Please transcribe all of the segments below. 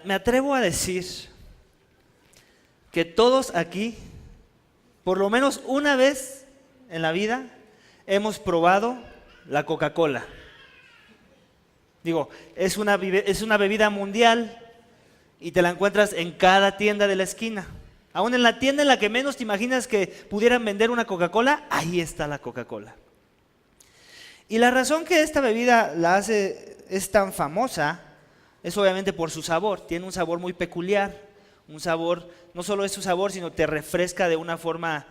Me atrevo a decir que todos aquí, por lo menos una vez en la vida, hemos probado la Coca-Cola. Digo, es una bebida mundial y te la encuentras en cada tienda de la esquina. Aún en la tienda en la que menos te imaginas que pudieran vender una Coca-Cola, ahí está la Coca-Cola. Y la razón que esta bebida es tan famosa es obviamente por su sabor. Tiene un sabor muy peculiar, un sabor, no solo es su sabor, sino te refresca de una forma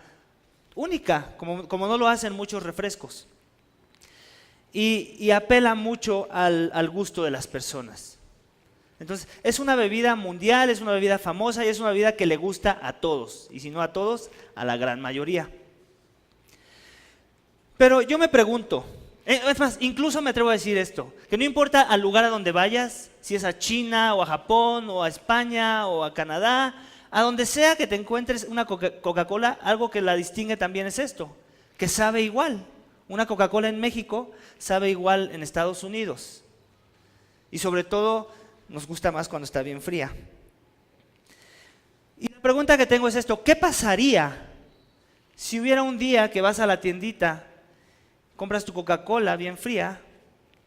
única, como no lo hacen muchos refrescos. Y apela mucho al gusto de las personas. Entonces, es una bebida mundial, es una bebida famosa y es una bebida que le gusta a todos. Y si no a todos, a la gran mayoría. Pero yo me pregunto, es más, incluso me atrevo a decir esto, que no importa al lugar a donde vayas, si es a China o a Japón o a España o a Canadá, a donde sea que te encuentres una Coca-Cola, algo que la distingue también es esto, que sabe igual. Una Coca-Cola en México sabe igual en Estados Unidos. Y sobre todo nos gusta más cuando está bien fría. Y la pregunta que tengo es esto, ¿qué pasaría si hubiera un día que vas a la tiendita, compras tu Coca-Cola bien fría,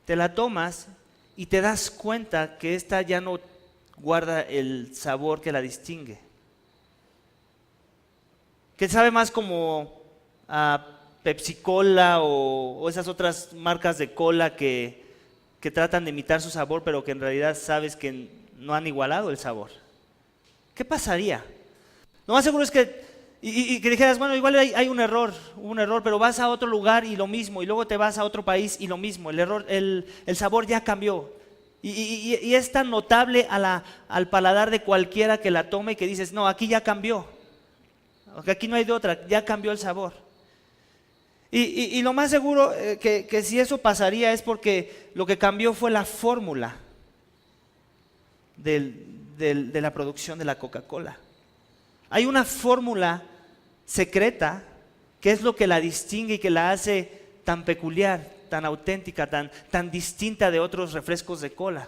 te la tomas y te das cuenta que esta ya no guarda el sabor que la distingue? Que sabe más como a Pepsi Cola o esas otras marcas de cola que tratan de imitar su sabor, pero que en realidad sabes que no han igualado el sabor. ¿Qué pasaría? Lo más seguro es que que dijeras, bueno, igual hay un error, pero vas a otro lugar y lo mismo, y luego te vas a otro país y lo mismo, el sabor ya cambió. Y es tan notable al paladar de cualquiera que la tome y que dices, no, aquí ya cambió, aquí no hay de otra, ya cambió el sabor. Y lo más seguro que si eso pasaría es porque lo que cambió fue la fórmula de la producción de la Coca-Cola. Hay una fórmula secreta que es lo que la distingue y que la hace tan peculiar, tan auténtica, tan distinta de otros refrescos de cola.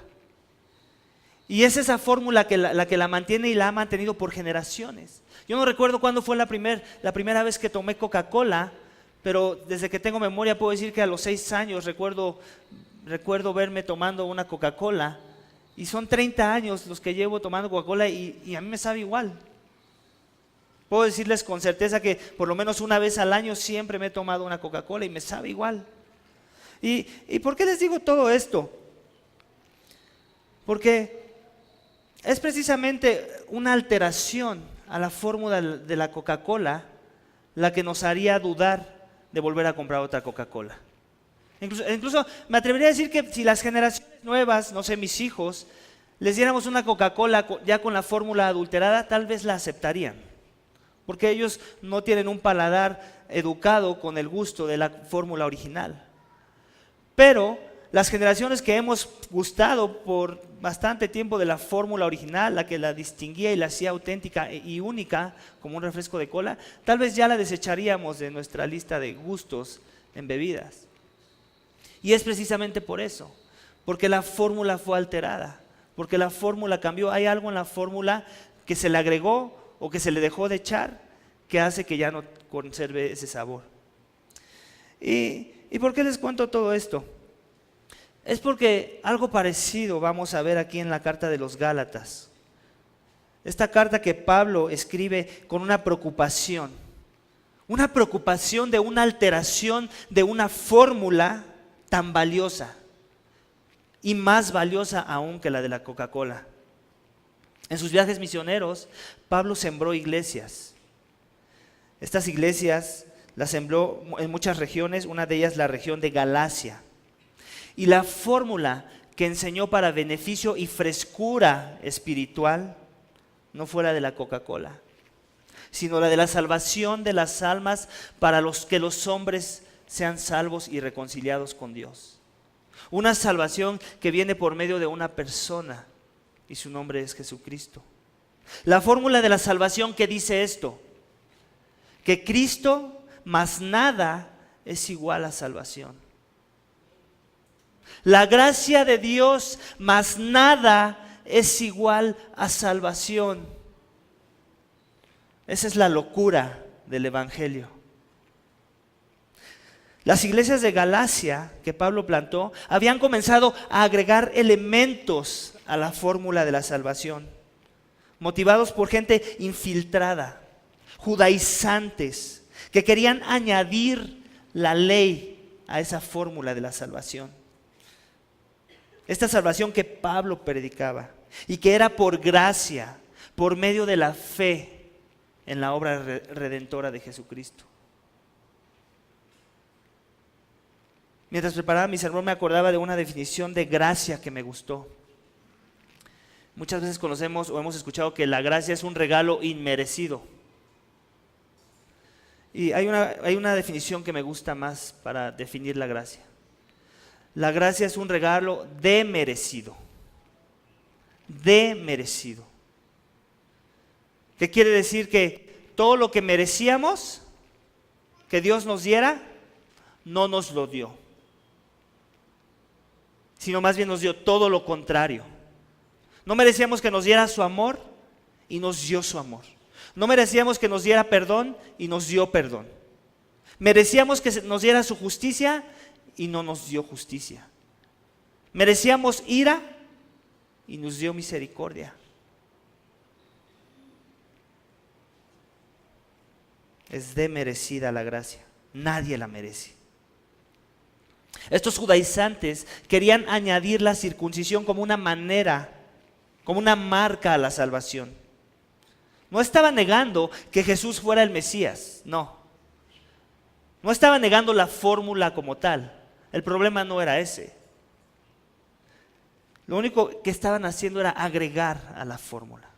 Y es esa fórmula la que la mantiene y la ha mantenido por generaciones. Yo no recuerdo cuándo fue la primera vez que tomé Coca-Cola, pero desde que tengo memoria puedo decir que a los 6 años recuerdo verme tomando una Coca-Cola, y son 30 años los que llevo tomando Coca-Cola y a mí me sabe igual. Puedo decirles con certeza que por lo menos una vez al año siempre me he tomado una Coca-Cola y me sabe igual. ¿Y por qué les digo todo esto? Porque es precisamente una alteración a la fórmula de la Coca-Cola la que nos haría dudar de volver a comprar otra Coca-Cola. Incluso me atrevería a decir que si las generaciones nuevas, no sé, mis hijos, les diéramos una Coca-Cola ya con la fórmula adulterada, tal vez la aceptarían. Porque ellos no tienen un paladar educado con el gusto de la fórmula original. Pero las generaciones que hemos gustado por bastante tiempo de la fórmula original, la que la distinguía y la hacía auténtica y única como un refresco de cola, tal vez ya la desecharíamos de nuestra lista de gustos en bebidas. Y es precisamente por eso, porque la fórmula fue alterada, porque la fórmula cambió. Hay algo en la fórmula que se le agregó o que se le dejó de echar que hace que ya no conserve ese sabor. ¿Y por qué les cuento todo esto? Es porque algo parecido vamos a ver aquí en la carta de los Gálatas. Esta carta que Pablo escribe con una preocupación de una alteración de una fórmula tan valiosa y más valiosa aún que la de la Coca-Cola. En sus viajes misioneros, Pablo sembró iglesias. Estas iglesias las sembró en muchas regiones, una de ellas la región de Galacia. Y la fórmula que enseñó para beneficio y frescura espiritual no fue la de la Coca-Cola, sino la de la salvación de las almas para que los hombres sean salvos y reconciliados con Dios. Una salvación que viene por medio de una persona y su nombre es Jesucristo. La fórmula de la salvación que dice esto, que Cristo más nada es igual a salvación. La gracia de Dios más nada es igual a salvación. Esa es la locura del Evangelio. Las iglesias de Galacia que Pablo plantó habían comenzado a agregar elementos a la fórmula de la salvación, motivados por gente infiltrada, judaizantes, que querían añadir la ley a esa fórmula de la salvación. Esta salvación que Pablo predicaba y que era por gracia, por medio de la fe en la obra redentora de Jesucristo. Mientras preparaba mi sermón me acordaba de una definición de gracia que me gustó. Muchas veces conocemos o hemos escuchado que la gracia es un regalo inmerecido. Y hay una definición que me gusta más para definir la gracia. La gracia es un regalo demerecido. Demerecido. ¿Qué quiere decir? Que todo lo que merecíamos que Dios nos diera, no nos lo dio, sino más bien nos dio todo lo contrario. No merecíamos que nos diera su amor y nos dio su amor. No merecíamos que nos diera perdón y nos dio perdón. Merecíamos que nos diera su justicia y no nos dio justicia. Merecíamos ira y nos dio misericordia. Es demerecida la gracia. Nadie la merece. Estos judaizantes querían añadir la circuncisión como una manera, como una marca a la salvación. No estaban negando que Jesús fuera el Mesías, no. No estaban negando la fórmula como tal. El problema no era ese. Lo único que estaban haciendo era agregar a la fórmula,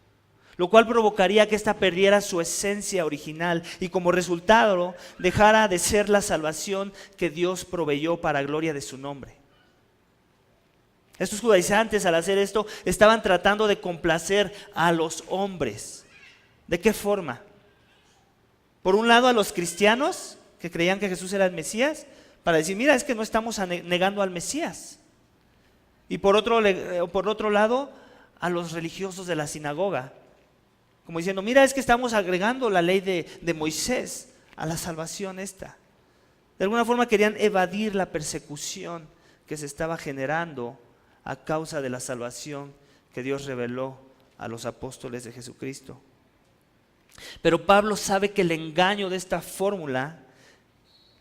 lo cual provocaría que ésta perdiera su esencia original y como resultado dejara de ser la salvación que Dios proveyó para gloria de su nombre. Estos judaizantes, al hacer esto, estaban tratando de complacer a los hombres. ¿De qué forma? Por un lado, a los cristianos que creían que Jesús era el Mesías, para decir, mira, es que no estamos negando al Mesías. Y por otro lado, a los religiosos de la sinagoga, como diciendo, mira, es que estamos agregando la ley de Moisés a la salvación esta. De alguna forma querían evadir la persecución que se estaba generando a causa de la salvación que Dios reveló a los apóstoles de Jesucristo. Pero Pablo sabe que el engaño de esta fórmula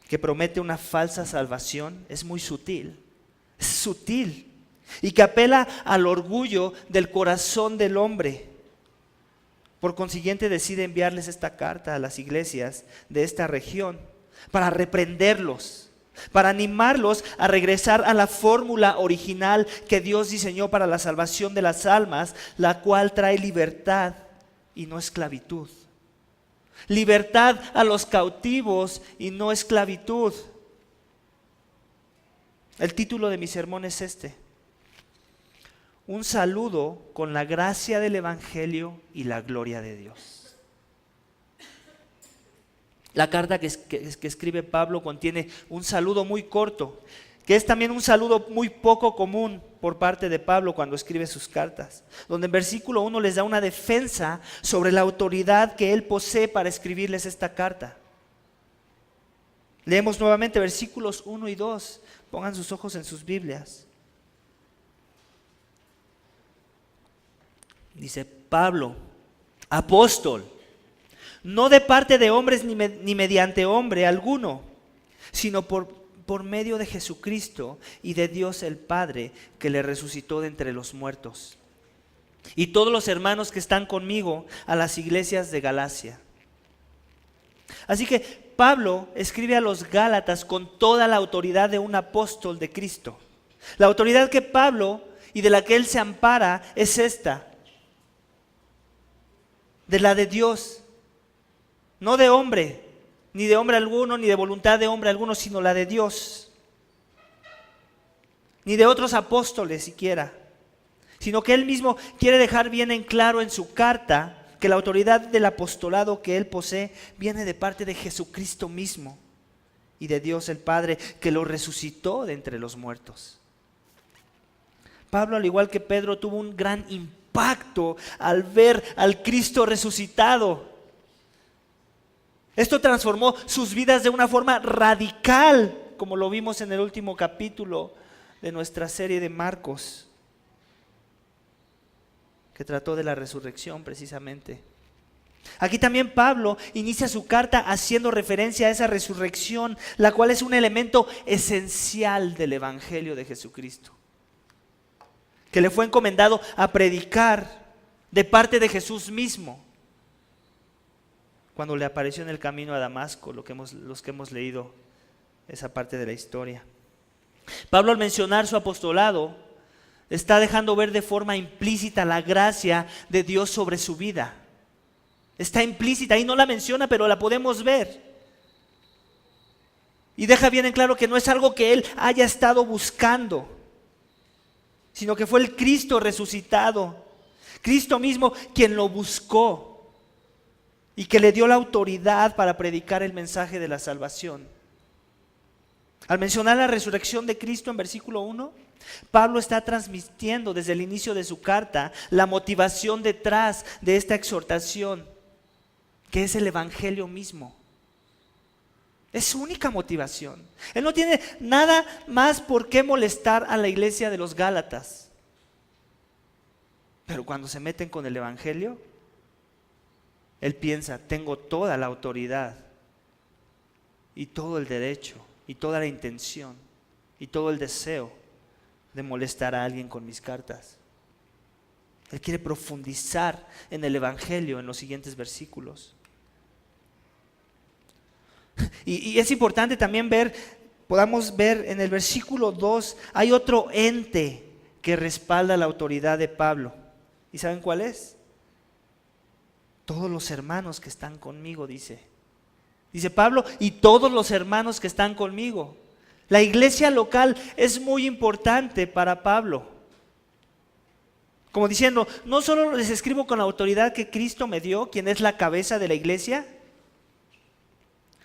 que promete una falsa salvación es muy sutil. Es sutil. Y que apela al orgullo del corazón del hombre. Por consiguiente decide enviarles esta carta a las iglesias de esta región para reprenderlos, para animarlos a regresar a la fórmula original que Dios diseñó para la salvación de las almas, la cual trae libertad y no esclavitud. Libertad a los cautivos y no esclavitud. El título de mi sermón es este: un saludo con la gracia del Evangelio y la gloria de Dios. La carta que escribe Pablo contiene un saludo muy corto, que es también un saludo muy poco común por parte de Pablo cuando escribe sus cartas, donde en versículo 1 les da una defensa sobre la autoridad que él posee para escribirles esta carta. Leemos nuevamente versículos 1 y 2. Pongan sus ojos en sus Biblias. Dice Pablo, apóstol, no de parte de hombres ni mediante hombre alguno, sino por medio de Jesucristo y de Dios el Padre, que le resucitó de entre los muertos. Y todos los hermanos que están conmigo a las iglesias de Galacia. Así que Pablo escribe a los Gálatas con toda la autoridad de un apóstol de Cristo. La autoridad que Pablo y de la que él se ampara es esta: de la de Dios, no de hombre, ni de hombre alguno, ni de voluntad de hombre alguno, sino la de Dios. Ni de otros apóstoles siquiera, sino que él mismo quiere dejar bien en claro en su carta que la autoridad del apostolado que él posee viene de parte de Jesucristo mismo y de Dios el Padre, que lo resucitó de entre los muertos. Pablo, al igual que Pedro, tuvo un gran impacto impacto al ver al Cristo resucitado. Esto transformó sus vidas de una forma radical, como lo vimos en el último capítulo de nuestra serie de Marcos, que trató de la resurrección precisamente. Aquí también Pablo inicia su carta haciendo referencia a esa resurrección, la cual es un elemento esencial del Evangelio de Jesucristo, que le fue encomendado a predicar de parte de Jesús mismo, cuando le apareció en el camino a Damasco, los que hemos leído esa parte de la historia. Pablo, al mencionar su apostolado, está dejando ver de forma implícita la gracia de Dios sobre su vida. Está implícita, ahí no la menciona, pero la podemos ver. Y deja bien en claro que no es algo que él haya estado buscando, sino que fue el Cristo resucitado, Cristo mismo quien lo buscó y que le dio la autoridad para predicar el mensaje de la salvación. Al mencionar la resurrección de Cristo en versículo 1, Pablo está transmitiendo desde el inicio de su carta la motivación detrás de esta exhortación, que es el Evangelio mismo. Es su única motivación. Él no tiene nada más por qué molestar a la iglesia de los Gálatas. Pero cuando se meten con el Evangelio, él piensa, tengo toda la autoridad y todo el derecho y toda la intención y todo el deseo de molestar a alguien con mis cartas. Él quiere profundizar en el Evangelio en los siguientes versículos. Y es importante también podamos ver en el versículo 2, hay otro ente que respalda la autoridad de Pablo. ¿Y saben cuál es? Todos los hermanos que están conmigo, dice Pablo, y todos los hermanos que están conmigo. La iglesia local es muy importante para Pablo. Como diciendo, no solo les escribo con la autoridad que Cristo me dio, quien es la cabeza de la iglesia,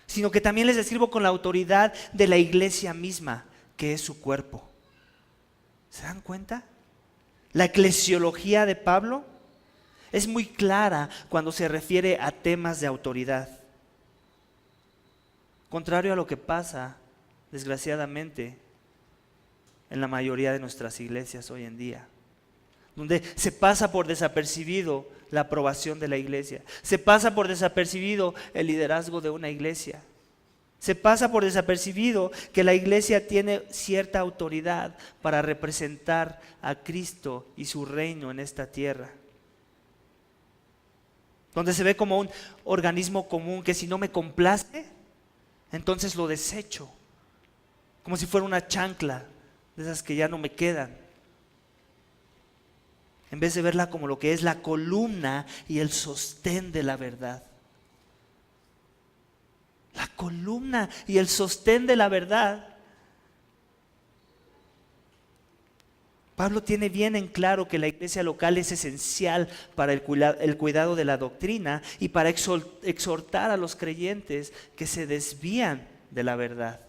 sino que también les escribo con la autoridad de la iglesia misma, que es su cuerpo. ¿Se dan cuenta? La eclesiología de Pablo es muy clara cuando se refiere a temas de autoridad. Contrario a lo que pasa, desgraciadamente, en la mayoría de nuestras iglesias hoy en día, donde se pasa por desapercibido la aprobación de la iglesia, se pasa por desapercibido el liderazgo de una iglesia, se pasa por desapercibido que la iglesia tiene cierta autoridad para representar a Cristo y su reino en esta tierra, donde se ve como un organismo común que si no me complace, entonces lo desecho, como si fuera una chancla de esas que ya no me quedan, en vez de verla como lo que es la columna y el sostén de la verdad. La columna y el sostén de la verdad. Pablo tiene bien en claro que la iglesia local es esencial para el cuidado de la doctrina y para exhortar a los creyentes que se desvían de la verdad.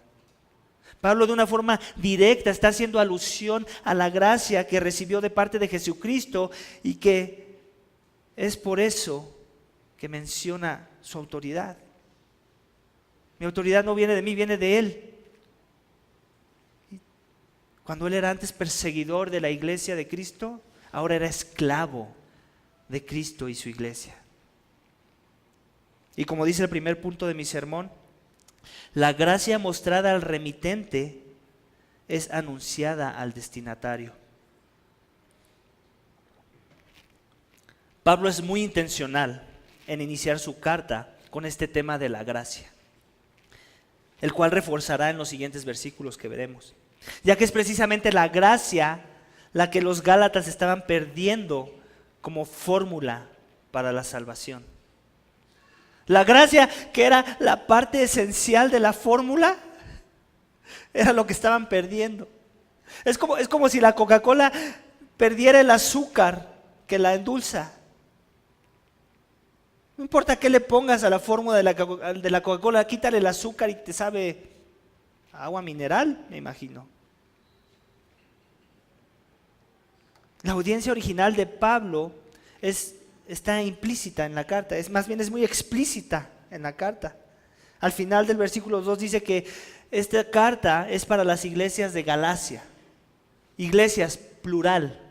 Pablo de una forma directa está haciendo alusión a la gracia que recibió de parte de Jesucristo y que es por eso que menciona su autoridad. Mi autoridad no viene de mí, viene de Él. Cuando él era antes perseguidor de la iglesia de Cristo, ahora era esclavo de Cristo y su iglesia. Y como dice el primer punto de mi sermón, la gracia mostrada al remitente es anunciada al destinatario. Pablo es muy intencional en iniciar su carta con este tema de la gracia, el cual reforzará en los siguientes versículos que veremos. Ya que es precisamente la gracia la que los Gálatas estaban perdiendo como fórmula para la salvación. La gracia, que era la parte esencial de la fórmula, era lo que estaban perdiendo. Es como si la Coca-Cola perdiera el azúcar que la endulza. No importa qué le pongas a la fórmula de la Coca-Cola, quítale el azúcar y te sabe a agua mineral, me imagino. La audiencia original de Pablo está implícita en la carta, más bien es muy explícita en la carta. Al final del versículo 2 dice que esta carta es para las iglesias de Galacia, iglesias plural.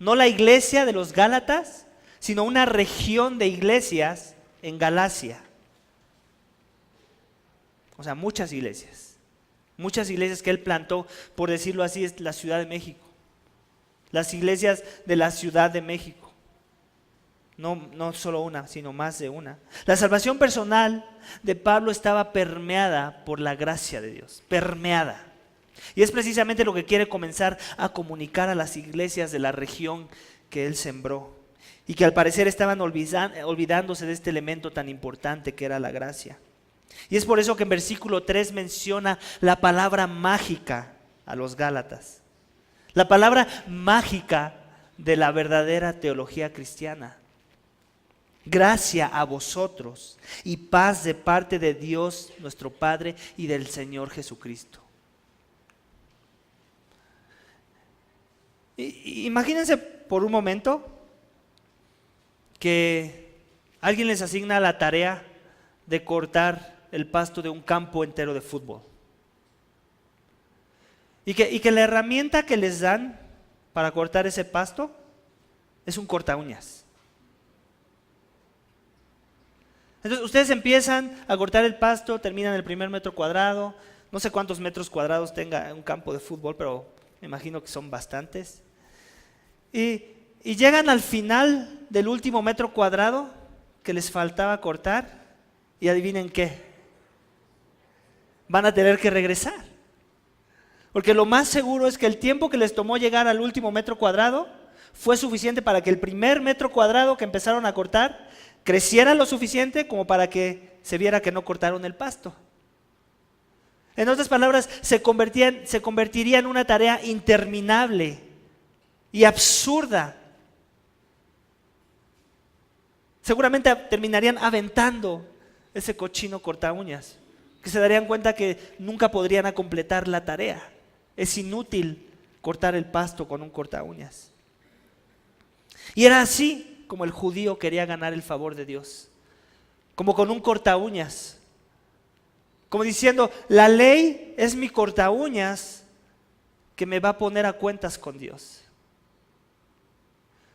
No la iglesia de los Gálatas, sino una región de iglesias en Galacia. O sea, muchas iglesias que él plantó, por decirlo así, es la Ciudad de México. Las iglesias de la Ciudad de México. No solo una, sino más de una. La salvación personal de Pablo estaba permeada por la gracia de Dios, permeada. Y es precisamente lo que quiere comenzar a comunicar a las iglesias de la región que él sembró. Y que al parecer estaban olvidándose de este elemento tan importante que era la gracia. Y es por eso que en versículo 3 menciona la palabra mágica a los Gálatas. La palabra mágica de la verdadera teología cristiana. Gracia a vosotros y paz de parte de Dios nuestro Padre y del Señor Jesucristo. Imagínense por un momento que alguien les asigna la tarea de cortar el pasto de un campo entero de fútbol. Y que la herramienta que les dan para cortar ese pasto es un corta uñas. Entonces ustedes empiezan a cortar el pasto, terminan el primer metro cuadrado, no sé cuántos metros cuadrados tenga un campo de fútbol, pero me imagino que son bastantes. Y llegan al final del último metro cuadrado que les faltaba cortar y adivinen qué, van a tener que regresar. Porque lo más seguro es que el tiempo que les tomó llegar al último metro cuadrado fue suficiente para que el primer metro cuadrado que empezaron a cortar creciera lo suficiente como para que se viera que no cortaron el pasto. En otras palabras, se convertiría en una tarea interminable y absurda. Seguramente terminarían aventando ese cochino corta uñas, que se darían cuenta que nunca podrían completar la tarea. Es inútil cortar el pasto con un corta uñas. Y era así como el judío quería ganar el favor de Dios, como con un corta uñas, como diciendo, la ley es mi corta uñas que me va a poner a cuentas con Dios.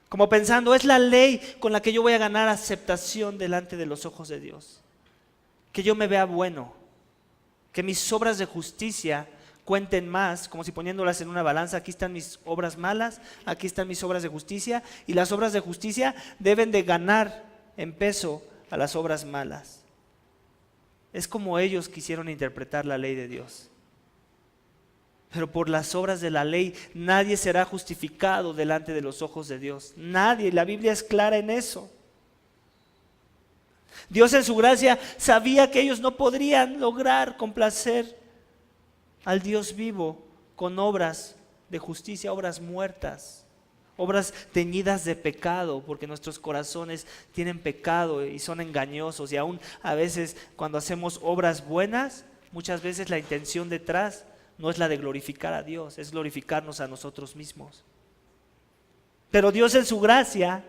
Como pensando, es la ley con la que yo voy a ganar aceptación delante de los ojos de Dios. Que yo me vea bueno, que mis obras de justicia cuenten más, como si poniéndolas en una balanza, aquí están mis obras malas, aquí están mis obras de justicia, y las obras de justicia deben de ganar en peso a las obras malas. Es como ellos quisieron interpretar la ley de Dios. Pero por las obras de la ley nadie será justificado delante de los ojos de Dios. Nadie, la Biblia es clara en eso. Dios en su gracia sabía que ellos no podrían lograr complacer al Dios vivo con obras de justicia, obras muertas, obras teñidas de pecado, porque nuestros corazones tienen pecado y son engañosos. Y aún a veces cuando hacemos obras buenas, muchas veces la intención detrás no es la de glorificar a Dios, es glorificarnos a nosotros mismos. Pero Dios en su gracia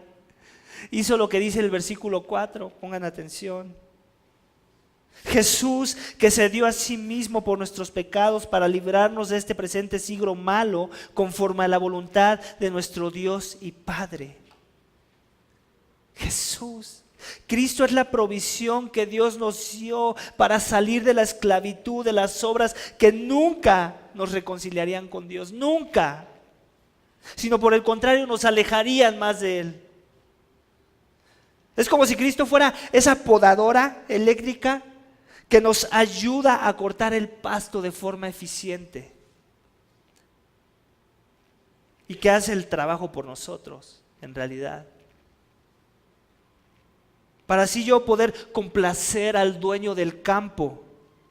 hizo lo que dice el versículo 4, pongan atención. Jesús, que se dio a sí mismo por nuestros pecados para librarnos de este presente siglo malo, conforme a la voluntad de nuestro Dios y Padre. Jesús, Cristo es la provisión que Dios nos dio para salir de la esclavitud de las obras que nunca nos reconciliarían con Dios, nunca, sino por el contrario nos alejarían más de Él. Es como si Cristo fuera esa podadora eléctrica que nos ayuda a cortar el pasto de forma eficiente y que hace el trabajo por nosotros, en realidad. Para así yo poder complacer al dueño del campo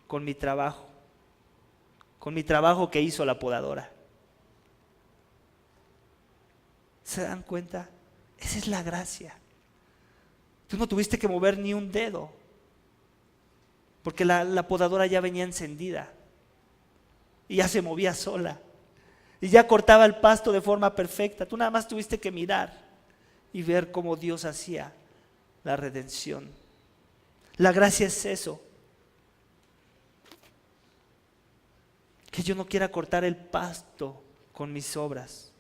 con mi trabajo que hizo la podadora. ¿Se dan cuenta? Esa es la gracia. Tú no tuviste que mover ni un dedo, porque la podadora ya venía encendida y ya se movía sola. y ya cortaba el pasto de forma perfecta. Tú nada más tuviste que mirar y ver cómo Dios hacía la redención. La gracia es eso. Que yo no quiera cortar el pasto con mis obras.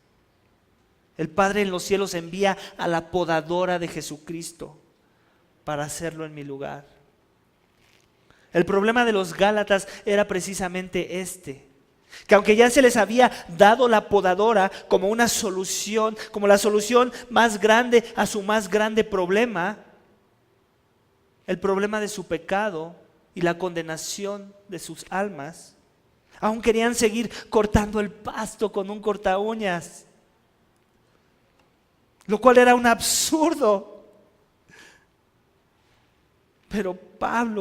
El Padre en los cielos envía a la podadora de Jesucristo para hacerlo en mi lugar. El problema de los Gálatas era precisamente este, que aunque ya se les había dado la podadora como una solución, como la solución más grande a su más grande problema, el problema de su pecado y la condenación de sus almas, aún querían seguir cortando el pasto con un corta uñas, lo cual era un absurdo. Pero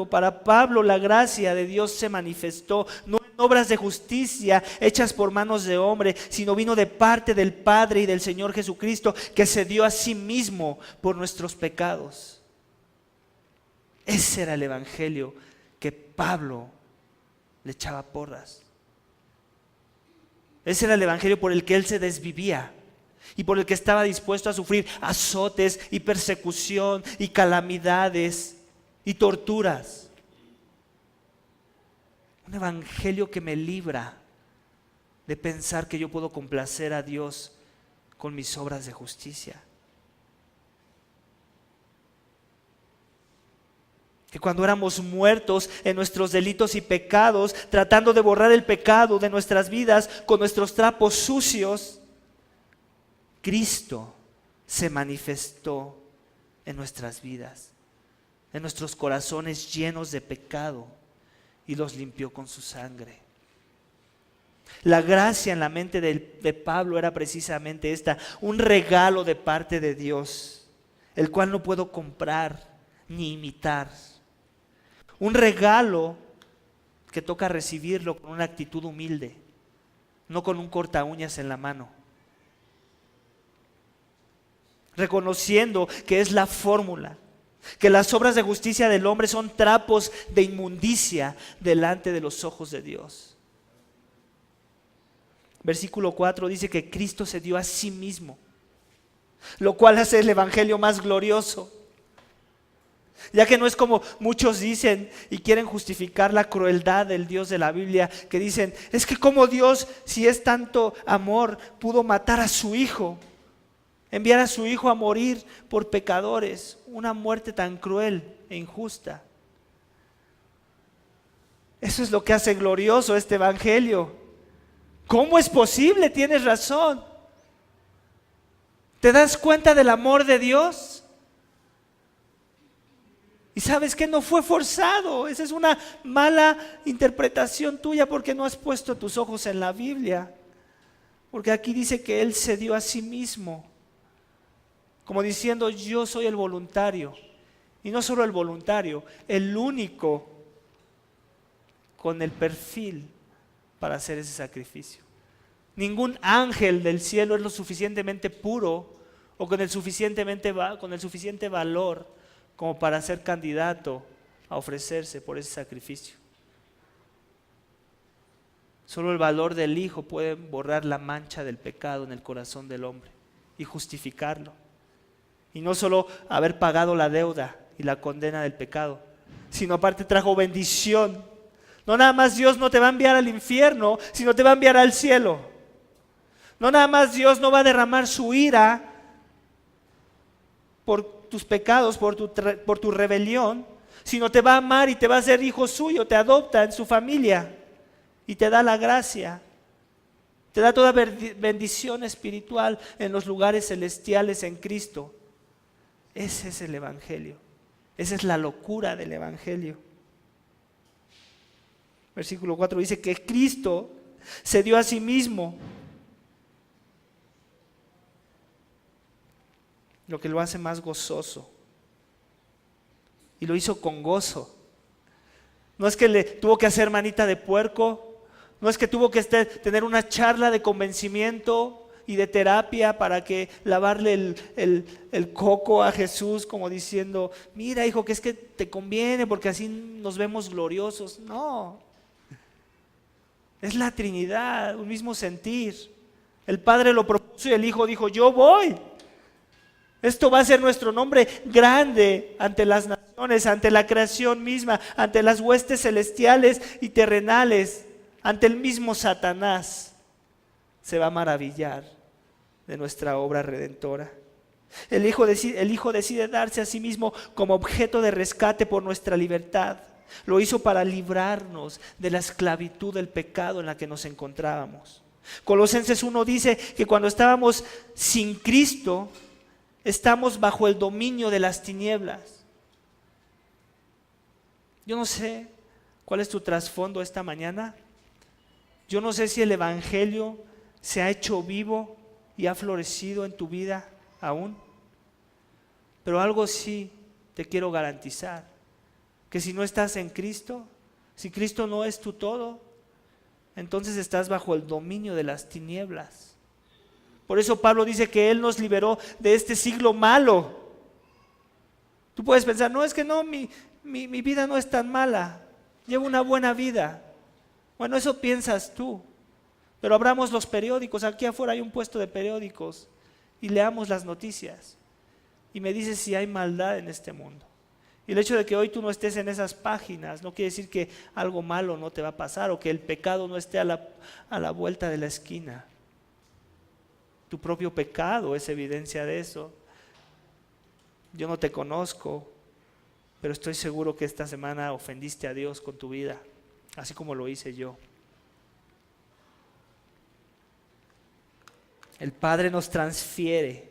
para Pablo la gracia de Dios se manifestó no en obras de justicia hechas por manos de hombre, sino vino de parte del Padre y del Señor Jesucristo, que se dio a sí mismo por nuestros pecados. Ese era el evangelio que Pablo le echaba porras. Ese era el evangelio por el que él se desvivía y por el que estaba dispuesto a sufrir azotes y persecución y calamidades y torturas. Un evangelio que me libra de pensar que yo puedo complacer a Dios con mis obras de justicia. Que cuando éramos muertos en nuestros delitos y pecados, tratando de borrar el pecado de nuestras vidas con nuestros trapos sucios, Cristo se manifestó en nuestras vidas, en nuestros corazones llenos de pecado, y los limpió con su sangre. La gracia en la mente de Pablo era precisamente esta, un regalo de parte de Dios, el cual no puedo comprar ni imitar. Un regalo que toca recibirlo con una actitud humilde, no con un corta uñas en la mano. Reconociendo que es la fórmula, que las obras de justicia del hombre son trapos de inmundicia delante de los ojos de Dios. Versículo 4 dice que Cristo se dio a sí mismo, lo cual hace el evangelio más glorioso. Ya que no es como muchos dicen y quieren justificar la crueldad del Dios de la Biblia, que dicen, es que como Dios, si es tanto amor, pudo matar a su Hijo, enviar a su Hijo a morir por pecadores, una muerte tan cruel e injusta. Eso es lo que hace glorioso este evangelio. ¿Cómo es posible? Tienes razón. ¿Te das cuenta del amor de Dios? Y sabes que no fue forzado. Esa es una mala interpretación tuya porque no has puesto tus ojos en la Biblia. Porque aquí dice que Él se dio a sí mismo, como diciendo, yo soy el voluntario. Y no solo el voluntario, el único con el perfil para hacer ese sacrificio. Ningún ángel del cielo es lo suficientemente puro o con el suficiente valor como para ser candidato a ofrecerse por ese sacrificio. Solo el valor del Hijo puede borrar la mancha del pecado en el corazón del hombre y justificarlo. Y no solo haber pagado la deuda y la condena del pecado, sino aparte trajo bendición. No nada más Dios no te va a enviar al infierno, sino te va a enviar al cielo. No nada más Dios no va a derramar su ira por tus pecados, por tu rebelión, sino te va a amar y te va a hacer hijo suyo, te adopta en su familia y te da la gracia. Te da toda bendición espiritual en los lugares celestiales en Cristo. Ese es el evangelio. Esa es la locura del evangelio. Versículo 4 dice que Cristo se dio a sí mismo, lo que lo hace más gozoso. Y lo hizo con gozo. No es que le tuvo que hacer manita de puerco, no es que tuvo que tener una charla de convencimiento y de terapia para que lavarle el coco a Jesús, como diciendo, mira hijo, que es que te conviene porque así nos vemos gloriosos. No, es la Trinidad, un mismo sentir. El Padre lo propuso y el Hijo dijo, yo voy. Esto va a ser nuestro nombre grande ante las naciones, ante la creación misma, ante las huestes celestiales y terrenales, ante el mismo Satanás. Se va a maravillar de nuestra obra redentora. El Hijo decide darse a sí mismo como objeto de rescate por nuestra libertad. Lo hizo para librarnos de la esclavitud del pecado en la que nos encontrábamos. Colosenses 1 dice que cuando estábamos sin Cristo, estamos bajo el dominio de las tinieblas. Yo no sé cuál es tu trasfondo esta mañana. Yo no sé si el Evangelio se ha hecho vivo y ha florecido en tu vida aún. Pero algo sí te quiero garantizar, que si no estás en Cristo, si Cristo no es tu todo, entonces estás bajo el dominio de las tinieblas. Por eso Pablo dice que Él nos liberó de este siglo malo. Tú puedes pensar, no, es que no, mi vida no es tan mala, llevo una buena vida. Bueno, eso piensas tú, pero abramos los periódicos, aquí afuera hay un puesto de periódicos y leamos las noticias. Y me dices si hay maldad en este mundo. Y el hecho de que hoy tú no estés en esas páginas no quiere decir que algo malo no te va a pasar o que el pecado no esté a la vuelta de la esquina. Tu propio pecado es evidencia de eso. Yo no te conozco, pero estoy seguro que esta semana ofendiste a Dios con tu vida, así como lo hice yo. El Padre nos transfiere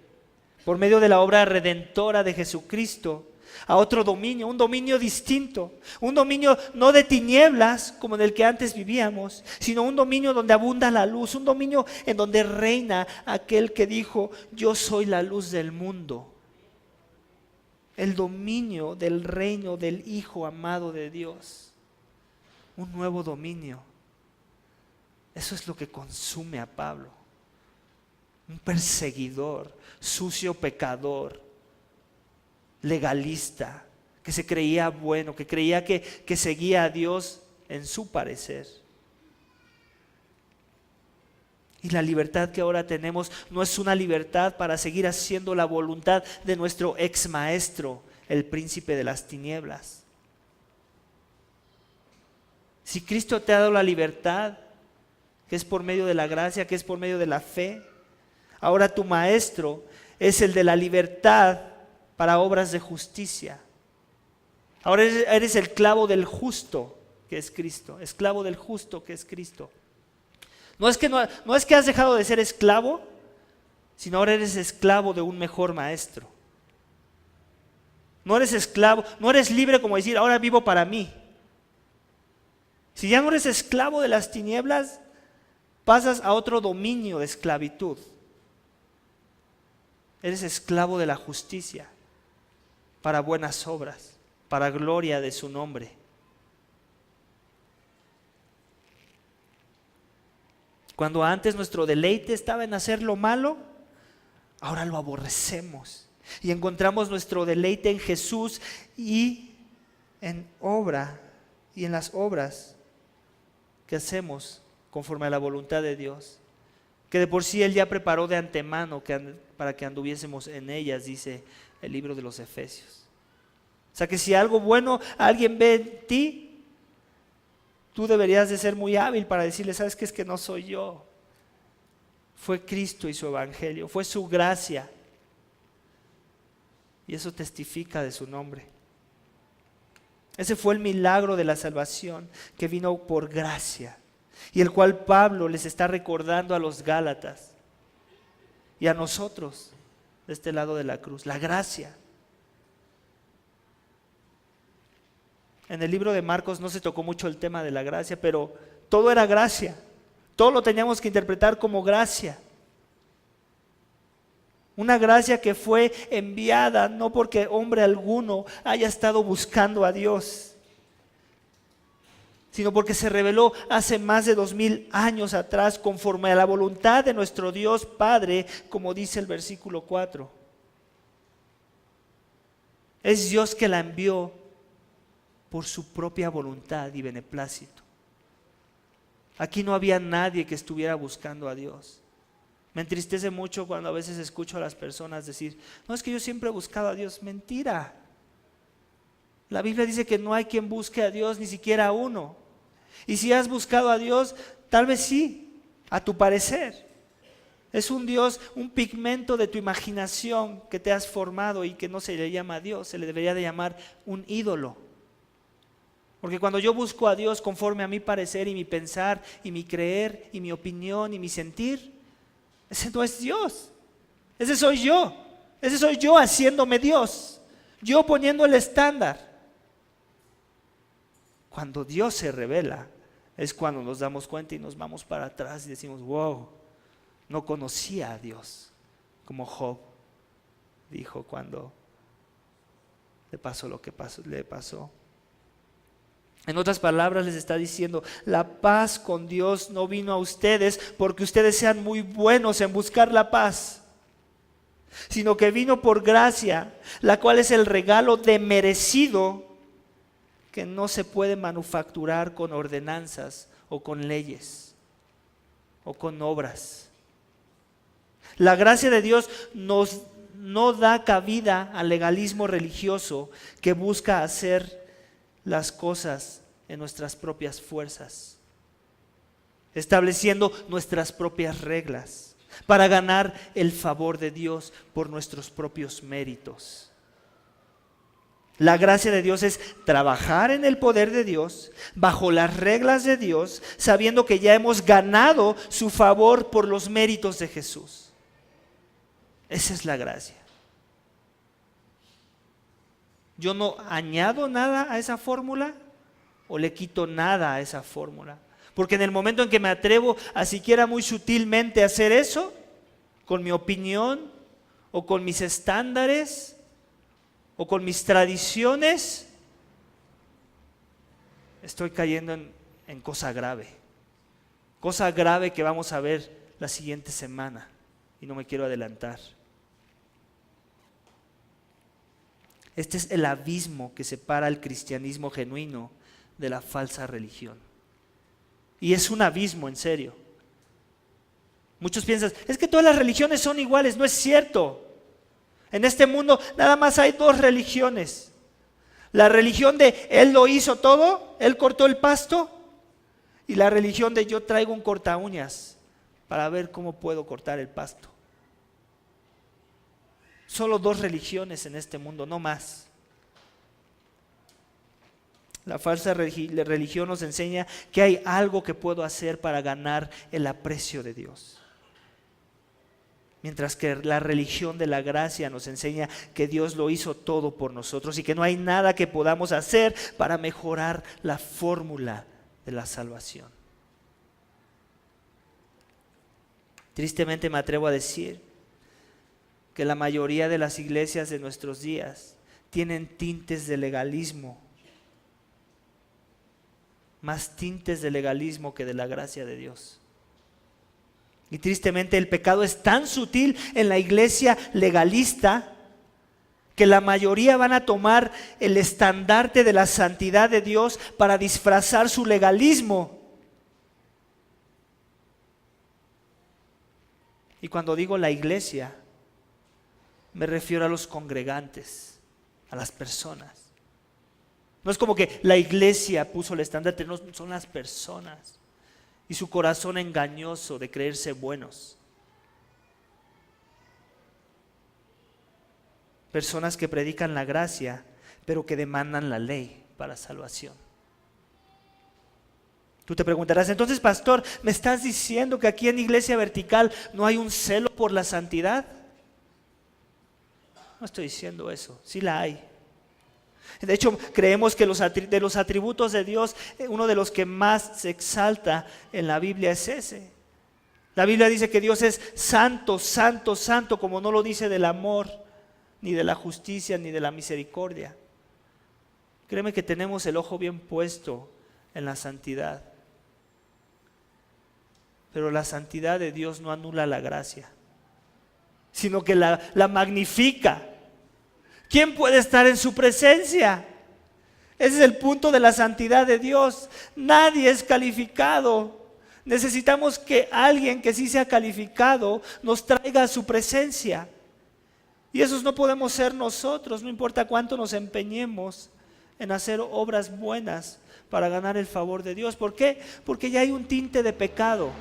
por medio de la obra redentora de Jesucristo a otro dominio, un dominio distinto, un dominio no de tinieblas como en el que antes vivíamos, sino un dominio donde abunda la luz, un dominio en donde reina aquel que dijo, yo soy la luz del mundo. El dominio del reino del Hijo amado de Dios, un nuevo dominio. Eso es lo que consume a Pablo, un perseguidor, sucio pecador, legalista, que se creía bueno, que creía que seguía a Dios en su parecer. Y la libertad que ahora tenemos no es una libertad para seguir haciendo la voluntad de nuestro ex maestro, el príncipe de las tinieblas. Si Cristo te ha dado la libertad, que es por medio de la gracia, que es por medio de la fe, ahora tu maestro es el de la libertad para obras de justicia. Ahora eres el esclavo del justo, que es Cristo. Esclavo del justo, que es Cristo. No es que has dejado de ser esclavo, sino ahora eres esclavo de un mejor maestro. No eres esclavo, no eres libre como decir, ahora vivo para mí. Si ya no eres esclavo de las tinieblas, pasas a otro dominio de esclavitud. Eres esclavo de la justicia, para buenas obras, para gloria de su nombre. Cuando antes nuestro deleite estaba en hacer lo malo, ahora lo aborrecemos. Y encontramos nuestro deleite en Jesús y en las obras que hacemos conforme a la voluntad de Dios, que de por sí Él ya preparó de antemano para que anduviésemos en ellas, dice el libro de los Efesios. O sea que si algo bueno alguien ve en ti, tú deberías de ser muy hábil para decirle, ¿sabes qué? Es que no soy yo. Fue Cristo y su evangelio, fue su gracia. Y eso testifica de su nombre. Ese fue el milagro de la salvación que vino por gracia y el cual Pablo les está recordando a los Gálatas y a nosotros de este lado de la cruz, la gracia. En el libro de Marcos no se tocó mucho el tema de la gracia, pero todo era gracia, todo lo teníamos que interpretar como gracia. Una gracia que fue enviada no porque hombre alguno haya estado buscando a Dios, sino porque se reveló hace más de 2000 años atrás conforme a la voluntad de nuestro Dios Padre, como dice el versículo 4. Es Dios que la envió por su propia voluntad y beneplácito. Aquí no había nadie que estuviera buscando a Dios. Me entristece mucho cuando a veces escucho a las personas decir, no, es que yo siempre he buscado a Dios. Mentira. La Biblia dice que no hay quien busque a Dios, ni siquiera a uno. Y si has buscado a Dios, tal vez sí, a tu parecer. Es un Dios, un pigmento de tu imaginación que te has formado y que no se le llama Dios, se le debería de llamar un ídolo. Porque cuando yo busco a Dios conforme a mi parecer y mi pensar y mi creer y mi opinión y mi sentir, ese no es Dios. Ese soy yo. Ese soy yo haciéndome Dios. Yo poniendo el estándar. Cuando Dios se revela, es cuando nos damos cuenta y nos vamos para atrás y decimos, wow, no conocía a Dios, como Job dijo cuando le pasó lo que le pasó. En otras palabras les está diciendo, la paz con Dios no vino a ustedes porque ustedes sean muy buenos en buscar la paz, sino que vino por gracia, la cual es el regalo demerecido que no se puede manufacturar con ordenanzas o con leyes o con obras. La gracia de Dios no da cabida al legalismo religioso que busca hacer las cosas en nuestras propias fuerzas, estableciendo nuestras propias reglas para ganar el favor de Dios por nuestros propios méritos. La gracia de Dios es trabajar en el poder de Dios, bajo las reglas de Dios, sabiendo que ya hemos ganado su favor por los méritos de Jesús. Esa es la gracia. Yo no añado nada a esa fórmula o le quito nada a esa fórmula. Porque en el momento en que me atrevo a siquiera muy sutilmente hacer eso, con mi opinión o con mis estándares o con mis tradiciones, estoy cayendo en cosa grave. Cosa grave que vamos a ver la siguiente semana y no me quiero adelantar. Este es el abismo que separa el cristianismo genuino de la falsa religión. Y es un abismo, en serio. Muchos piensan, es que todas las religiones son iguales. No es cierto. En este mundo nada más hay dos religiones. La religión de Él lo hizo todo, Él cortó el pasto, y la religión de yo traigo un corta uñas para ver cómo puedo cortar el pasto. Solo dos religiones en este mundo, no más. La falsa religión nos enseña que hay algo que puedo hacer para ganar el aprecio de Dios. Mientras que la religión de la gracia nos enseña que Dios lo hizo todo por nosotros y que no hay nada que podamos hacer para mejorar la fórmula de la salvación. Tristemente me atrevo a decir que la mayoría de las iglesias de nuestros días tienen tintes de legalismo, más tintes de legalismo que de la gracia de Dios. Y tristemente el pecado es tan sutil en la iglesia legalista que la mayoría van a tomar el estandarte de la santidad de Dios para disfrazar su legalismo. Y cuando digo la iglesia, me refiero a los congregantes, a las personas. No es como que la iglesia puso el estandarte, no, son las personas. Y su corazón engañoso de creerse buenos. Personas que predican la gracia, pero que demandan la ley para salvación. Tú te preguntarás, entonces, pastor, ¿me estás diciendo que aquí en Iglesia Vertical no hay un celo por la santidad? No estoy diciendo eso, sí la hay. De hecho, creemos que de los atributos de Dios, uno de los que más se exalta en la Biblia es ese. La Biblia dice que Dios es santo, santo, santo, como no lo dice del amor, ni de la justicia, ni de la misericordia. Créeme que tenemos el ojo bien puesto en la santidad. Pero la santidad de Dios no anula la gracia, sino que la magnifica. ¿Quién puede estar en su presencia? Ese es el punto de la santidad de Dios. Nadie es calificado. Necesitamos que alguien que sí sea calificado nos traiga a su presencia. Y esos no podemos ser nosotros, no importa cuánto nos empeñemos en hacer obras buenas para ganar el favor de Dios. ¿Por qué? Porque ya hay un tinte de pecado.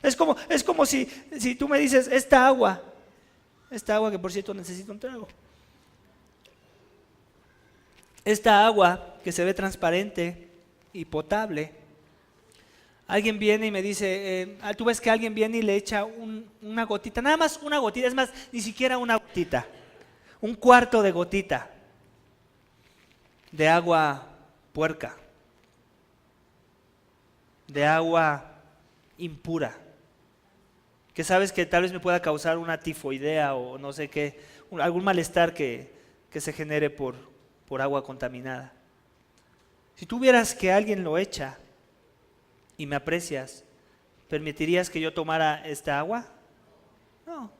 Es como si tú me dices, esta agua que por cierto necesito un trago. Esta agua que se ve transparente y potable, alguien viene y me dice, tú ves que alguien viene y le echa una gotita, nada más una gotita, es más, ni siquiera una gotita, un cuarto de gotita de agua puerca, de agua impura, que sabes que tal vez me pueda causar una tifoidea o no sé qué, algún malestar que se genere por agua contaminada. Si tú vieras que alguien lo echa y me aprecias, ¿permitirías que yo tomara esta agua? No.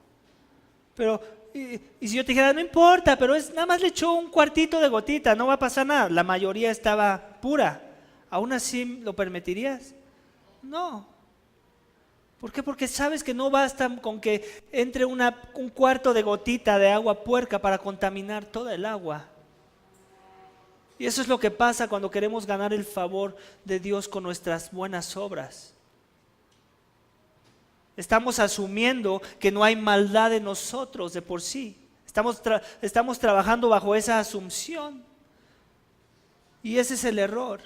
Pero, y si yo te dijera, no importa, pero nada más le echó un cuartito de gotita, no va a pasar nada, la mayoría estaba pura, ¿aún así lo permitirías? No. ¿Por qué? Porque sabes que no basta con que entre un cuarto de gotita de agua puerca para contaminar toda el agua. Y eso es lo que pasa cuando queremos ganar el favor de Dios con nuestras buenas obras. Estamos asumiendo que no hay maldad en nosotros de por sí. Estamos trabajando bajo esa asunción. Y ese es el error.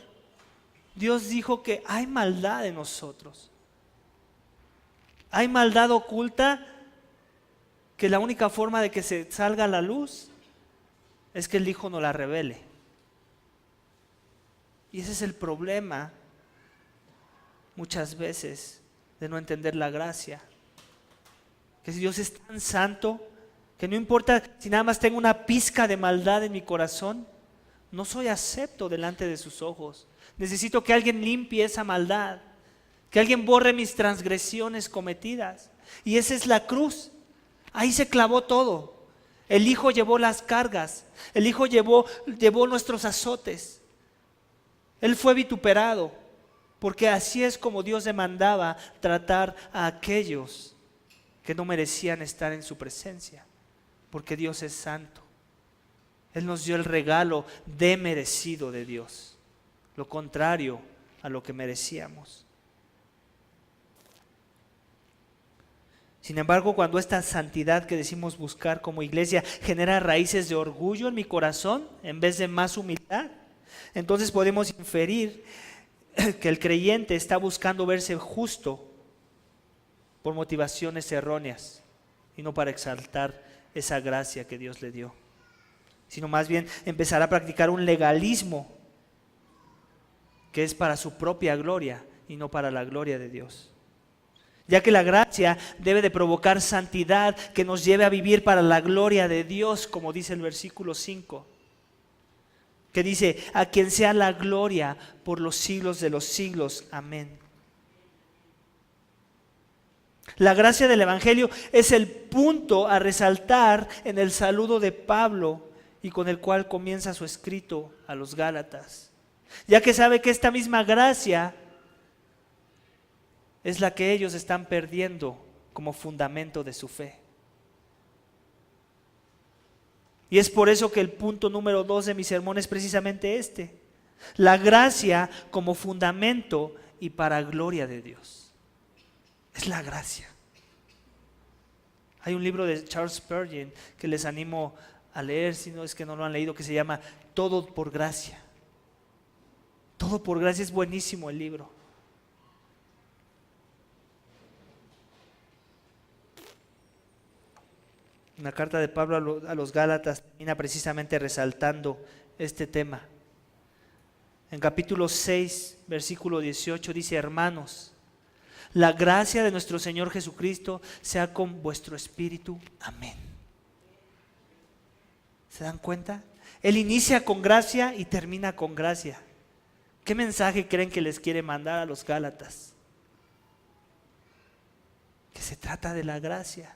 Dios dijo que hay maldad en nosotros. Hay maldad oculta que la única forma de que se salga a la luz es que el Hijo nos la revele. Y ese es el problema muchas veces de no entender la gracia. Que si Dios es tan santo, que no importa si nada más tengo una pizca de maldad en mi corazón, no soy acepto delante de sus ojos. Necesito que alguien limpie esa maldad, que alguien borre mis transgresiones cometidas. Y esa es la cruz. Ahí se clavó todo. El Hijo llevó las cargas, el Hijo llevó nuestros azotes. Él fue vituperado, porque así es como Dios demandaba tratar a aquellos que no merecían estar en su presencia, porque Dios es santo. Él nos dio el regalo demerecido de Dios, lo contrario a lo que merecíamos. Sin embargo, cuando esta santidad que decimos buscar como iglesia genera raíces de orgullo en mi corazón en vez de más humildad, entonces podemos inferir que el creyente está buscando verse justo por motivaciones erróneas y no para exaltar esa gracia que Dios le dio, sino más bien empezará a practicar un legalismo que es para su propia gloria y no para la gloria de Dios. Ya que la gracia debe de provocar santidad que nos lleve a vivir para la gloria de Dios, como dice el versículo 5. Que dice, a quien sea la gloria por los siglos de los siglos. Amén. La gracia del Evangelio es el punto a resaltar en el saludo de Pablo y con el cual comienza su escrito a los Gálatas. Ya que sabe que esta misma gracia es la que ellos están perdiendo como fundamento de su fe. Y es por eso que el punto número 2 de mi sermón es precisamente este: la gracia como fundamento y para gloria de Dios. Es la gracia. Hay un libro de Charles Spurgeon que les animo a leer, si no es que no lo han leído, que se llama Todo por gracia. Todo por gracia, es buenísimo el libro. Una carta de Pablo a los Gálatas termina precisamente resaltando este tema. En capítulo 6, versículo 18 dice: hermanos, la gracia de nuestro Señor Jesucristo sea con vuestro espíritu. Amén. ¿Se dan cuenta? Él inicia con gracia y termina con gracia. ¿Qué mensaje creen que les quiere mandar a los Gálatas? Que se trata de la gracia.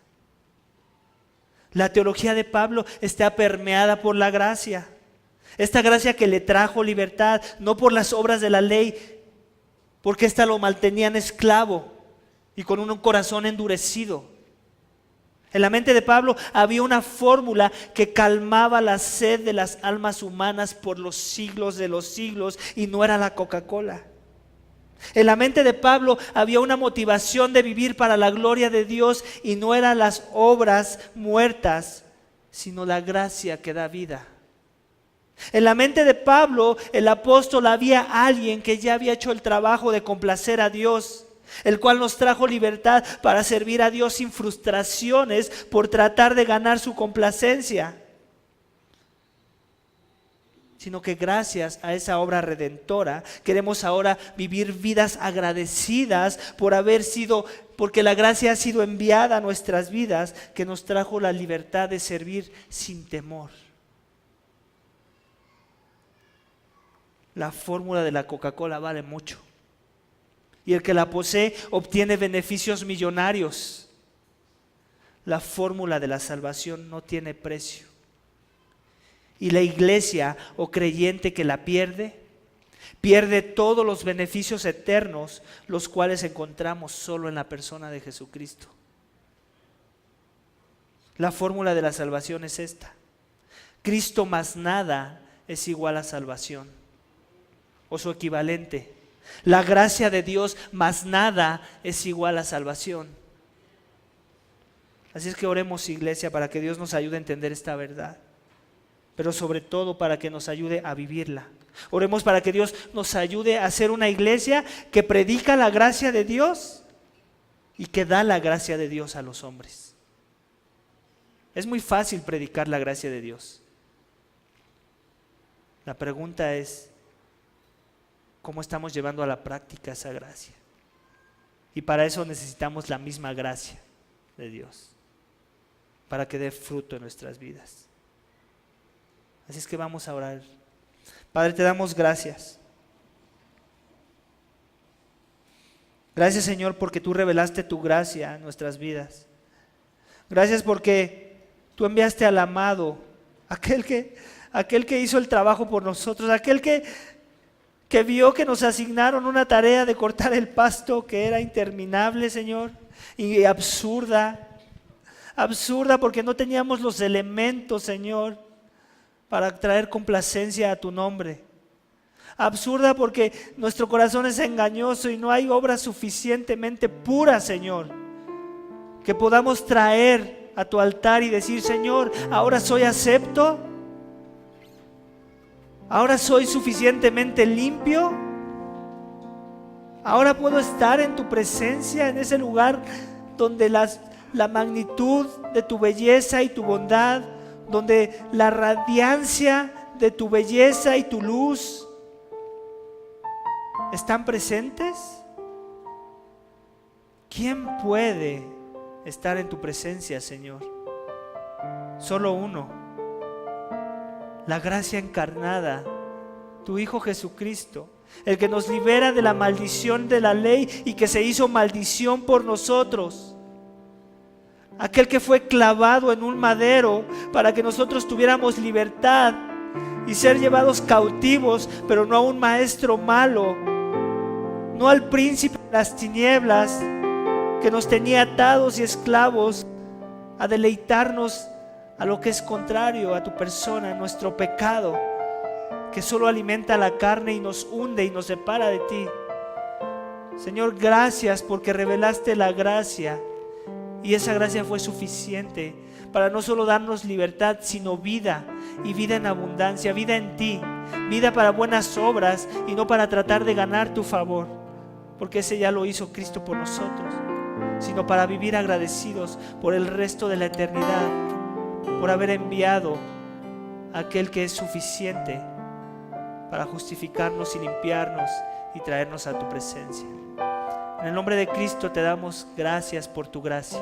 La teología de Pablo está permeada por la gracia. Esta gracia que le trajo libertad, no por las obras de la ley, porque ésta lo mantenían esclavo y con un corazón endurecido. En la mente de Pablo había una fórmula que calmaba la sed de las almas humanas por los siglos de los siglos, y no era la Coca-Cola. En la mente de Pablo había una motivación de vivir para la gloria de Dios, y no eran las obras muertas, sino la gracia que da vida. En la mente de Pablo, el apóstol, había alguien que ya había hecho el trabajo de complacer a Dios, el cual nos trajo libertad para servir a Dios sin frustraciones por tratar de ganar su complacencia, sino que gracias a esa obra redentora queremos ahora vivir vidas agradecidas porque la gracia ha sido enviada a nuestras vidas, que nos trajo la libertad de servir sin temor. La fórmula de la Coca-Cola vale mucho, y el que la posee obtiene beneficios millonarios. La fórmula de la salvación no tiene precio, y la iglesia o creyente que la pierde todos los beneficios eternos, los cuales encontramos solo en la persona de Jesucristo. La fórmula de la salvación es esta: Cristo más nada es igual a salvación, o su equivalente. La gracia de Dios más nada es igual a salvación. Así es que oremos, iglesia, para que Dios nos ayude a entender esta verdad, pero sobre todo para que nos ayude a vivirla. Oremos para que Dios nos ayude a ser una iglesia que predica la gracia de Dios y que da la gracia de Dios a los hombres. Es muy fácil predicar la gracia de Dios. La pregunta es: ¿cómo estamos llevando a la práctica esa gracia? Y para eso necesitamos la misma gracia de Dios, para que dé fruto en nuestras vidas. Así es que vamos a orar. Padre, te damos gracias. Gracias, Señor, porque tú revelaste tu gracia en nuestras vidas. Gracias porque tú enviaste al amado, aquel que hizo el trabajo por nosotros, aquel que vio que nos asignaron una tarea de cortar el pasto que era interminable, Señor, y absurda porque no teníamos los elementos, Señor, para traer complacencia a tu nombre. Absurda porque nuestro corazón es engañoso y no hay obra suficientemente pura, Señor, que podamos traer a tu altar y decir: Señor, ahora soy acepto, ahora soy suficientemente limpio, ahora puedo estar en tu presencia, en ese lugar donde la magnitud de tu belleza y tu bondad, donde la radiancia de tu belleza y tu luz están presentes. ¿Quién puede estar en tu presencia, Señor? Solo uno: la gracia encarnada, tu Hijo Jesucristo, el que nos libera de la maldición de la ley y que se hizo maldición por nosotros. Aquel que fue clavado en un madero para que nosotros tuviéramos libertad y ser llevados cautivos, pero no a un maestro malo, no al príncipe de las tinieblas que nos tenía atados y esclavos a deleitarnos a lo que es contrario a tu persona, nuestro pecado, que solo alimenta la carne y nos hunde y nos separa de ti. Señor, gracias porque revelaste la gracia, y esa gracia fue suficiente para no solo darnos libertad, sino vida, y vida en abundancia, vida en ti, vida para buenas obras y no para tratar de ganar tu favor, porque ese ya lo hizo Cristo por nosotros, sino para vivir agradecidos por el resto de la eternidad, por haber enviado a aquel que es suficiente para justificarnos y limpiarnos y traernos a tu presencia. En el nombre de Cristo te damos gracias por tu gracia.